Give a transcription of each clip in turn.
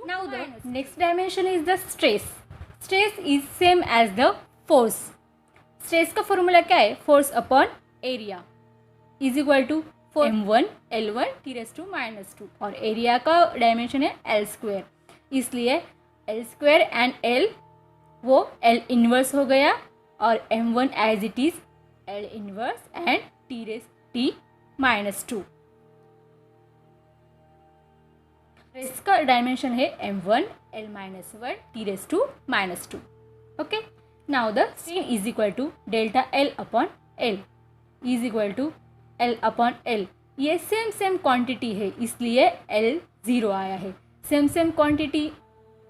Now the next dimension is the stress. Stress is same as the force. Stress का formula क्या है? Force upon area is equal to m1 l1 t⁻², और area का dimension है l square, इसलिए l square and l वो l inverse हो गया, और m1 as it is l inverse and t⁻². इसका डायमेंशन है m1 l-1 t⁻². Okay, now the strain is equal to delta l upon l is equal to l upon l. ये same quantity है, इसलिए l 0 आया है. Same quantity,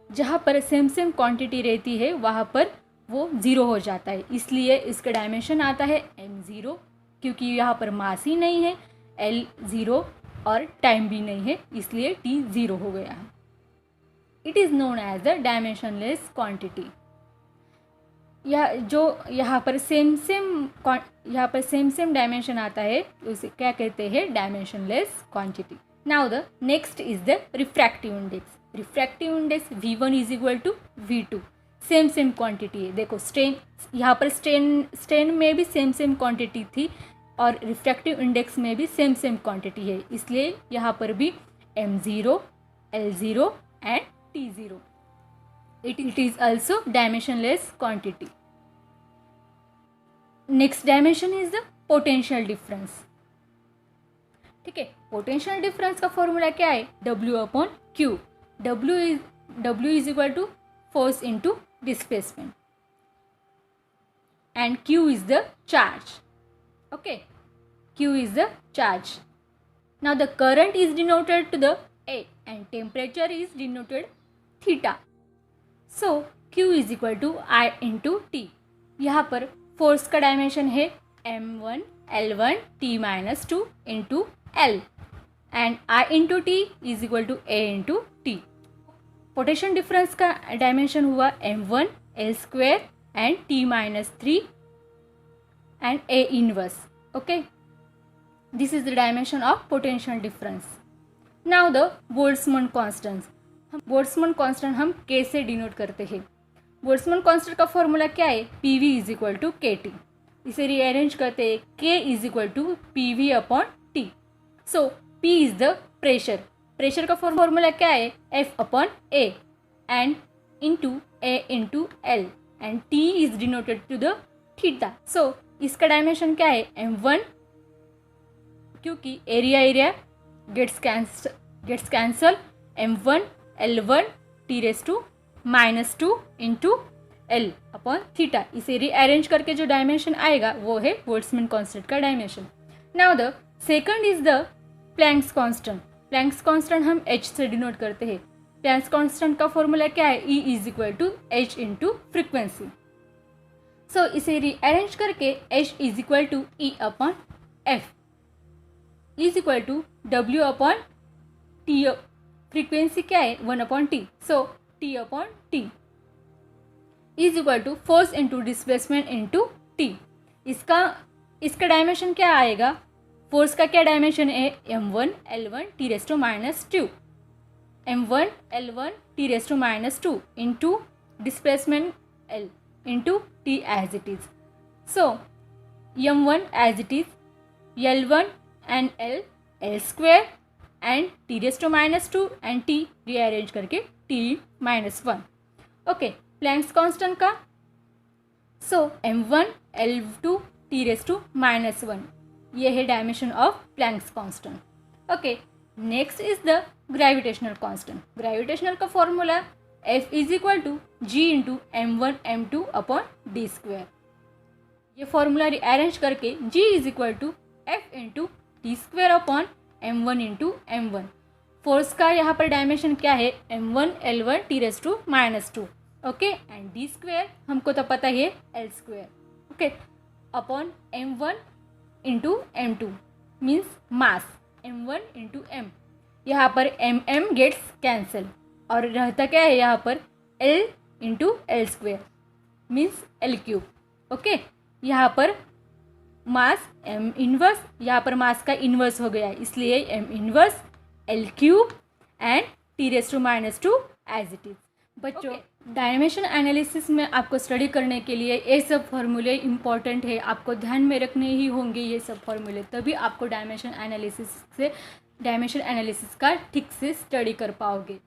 जहाँ पर same quantity रहती है वहाँ पर वो 0 हो जाता है, इसलिए इसका डायमेंशन आता है m0, क्योंकि यहाँ पर मास ही नहीं है, l 0 और टाइम भी नहीं है, इसलिए t 0 हो गया है. It is known as the dimensionless quantity. यह जो यहाँ पर सेम डायमेंशन आता है उसे क्या कहते हैं? Dimensionless quantity. Now the next is the refractive index. Refractive index v1 is equal to v2. Same quantity है. देखो स्ट्रेन, यहाँ पर स्ट्रेन में भी सेम क्वांटिटी थी, और रिफ्रैक्टिव इंडेक्स में भी सेम क्वांटिटी है, इसलिए यहाँ पर भी m0 l0 and t0. It is also dimensionless quantity. Next dimension is the potential difference. ठीक है, पोटेंशियल डिफरेंस का फॉर्मूला क्या है? W upon Q. W is equal to force into displacement, and Q is the charge. Okay, Q is the charge. Now the current is denoted to the A and temperature is denoted theta. So Q is equal to I into T. यहाँ पर force का dimension है m1 l1 t-2 into L, and I into T is equal to A into T. Potential difference का dimension हुआ m1 l square and t-3 and A inverse. Okay, this is the dimension of potential difference. Now the Boltzmann constants. Boltzmann constant हम K से denote करते हैं. Boltzmann constant का formula क्या है? PV is equal to KT. इसे rearrange करते हैं, K is equal to PV upon T. So P is the pressure. Pressure का फॉर्मूला क्या है? F upon A and into A into L, and T is denoted to the theta. So इसका dimension क्या है? m1, क्योंकि area gets cancel, m1 l1 t⁻² into L upon theta. इसे rearrange करके जो डायमेंशन आएगा वो है बोल्ट्जमैन कांस्टेंट का dimension. Now the second is the Planck's constant. Planck's constant हम h से डिनोट करते हैं. प्लैंक्स कांस्टेंट का फॉर्मूला क्या है? E is equal to h into frequency. So इसे रीअरेंज करके h is equal to E upon F is equal to W upon T. Frequency क्या है? 1 upon T. So T upon T is equal to force into displacement into T. इसका dimension क्या आएगा? Force का क्या dimension है? m1 l1 t⁻². m1 l1 t⁻² into displacement L into T as it is. So m1 as it is, l1 and l square and t⁻² and T rearrange करके t-1. Okay, Planck's constant का, so m1 l2 t⁻⁻1, ये है dimension of Planck's constant. Okay, next is the gravitational constant. Gravitational का formula F is equal to G into m1 m2 upon d square. ये formula rearrange करके G is equal to F into d square upon m1 into m1. Force का यहाँ पर dimension क्या है? m1 l1 t⁻². Okay, and D square हमको तो पता ही है l square. Okay, upon m1 into m2 means mass m1 into m. यहाँ पर m गेट्स कैंसल और रहता क्या है यहाँ पर? L into L square means L3. Okay, यहाँ पर मास m इन्वर्स, यहाँ पर मास का इन्वर्स हो गया, इसलिए m inverse L3 and t⁻² as it is. बच्चों डायमेंशन एनालिसिस में आपको स्टडी करने के लिए ये सब फार्मूले इम्पॉर्टेंट है, आपको ध्यान में रखने ही होंगे ये सब फार्मूले, तभी आपको डायमेंशन एनालिसिस का ठीक से स्टडी कर पाओगे।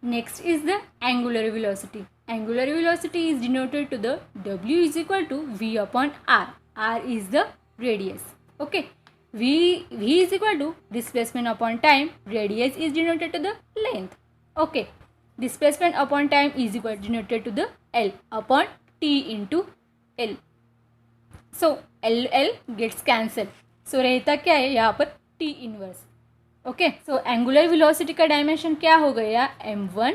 Next is the angular velocity. Angular velocity is denoted to the W is equal to V upon R। R is the radius. Okay, V is equal to displacement upon time. Radius is denoted to the length. Okay, displacement upon time is equal denoted to the L upon T into L. So L gets cancelled. So रहता क्या है यहाँ पर T inverse. Okay, so angular velocity का dimension क्या हो गया, m1,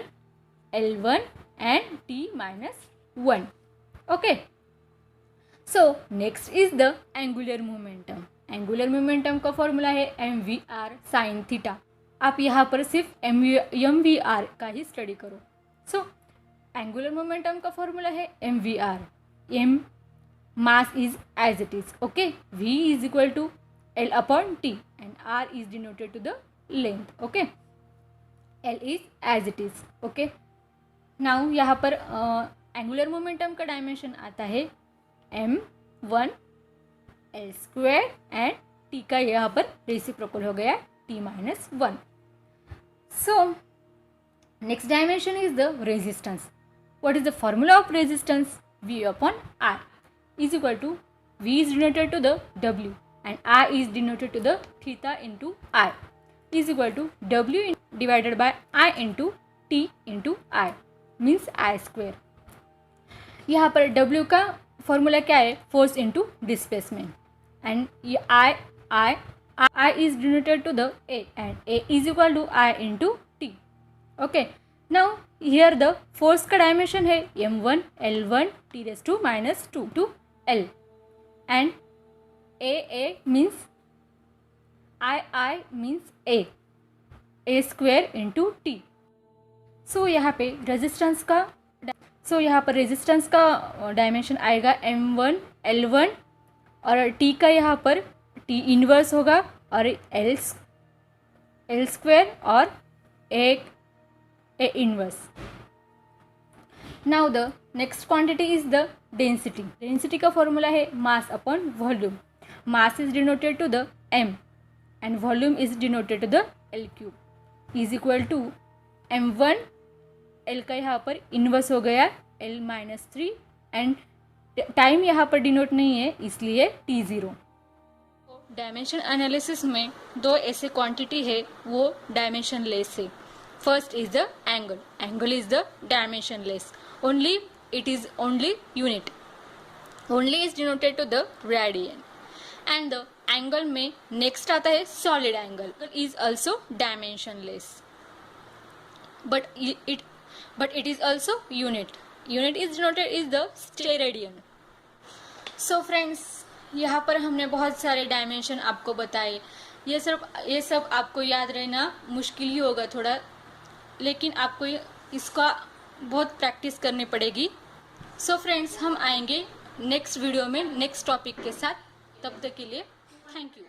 L1 and T-1. Okay, so next is the angular momentum. Angular momentum का फॉर्मूला है mvr साइन थीटा। आप यहाँ पर सिर्फ mvr का ही स्टडी करो। सो एंगुलर मोमेंटम का फॉर्मूला है mvr, m mass is as it is. Okay, v is equal to L upon T and r is denoted to the length. Okay, L is as it is. Okay, now यहाँ पर angular momentum का dimension आता है m1 L square and T का यहाँ पर reciprocal हो गया T-1। So next dimension is the resistance. What is the formula of resistance, V upon R is equal to V is denoted to the W and I is denoted to the theta into I is equal to W divided by I into T into I means I square। यहाँ पर W का formula क्या है, force into displacement, and ये I is denoted to the A and A is equal to I into T। Okay, now here the force का dimension है m1 L1 T⁻² to L and A means I means A square into T। सो यहाँ पे resistance का dimension आएगा m1 L1 और T का यहाँ पर T इनवर्स होगा और L स्क्वेयर और A inverse. Now the next quantity is the density. Density का फॉर्मूला है mass upon volume. Mass is denoted to the m and volume is denoted to the L cube is equal to m1 L का यहाँ पर inverse हो गया L-3 and time यहाँ पर denote नहीं है इसलिए T0। डायमेंशन एनालिसिस में दो ऐसे क्वांटिटी है वो डायमेंशन लेस है। First is the angle. Angle is the dimensionless, only it is only unit, only is denoted to the radian. And the angle में नेक्स्ट आता है solid angle, is also dimensionless but it is also unit is denoted is the steradian. So friends, यहाँ पर हमने बहुत सारे dimension आपको बताए। ये सब आपको याद रहना मुश्किल ही होगा थोड़ा, लेकिन आपको इसका बहुत प्रैक्टिस करनी पड़ेगी। सो फ्रेंड्स, हम आएंगे नेक्स्ट वीडियो में नेक्स्ट टॉपिक के साथ। तब तक के लिए थैंक यू।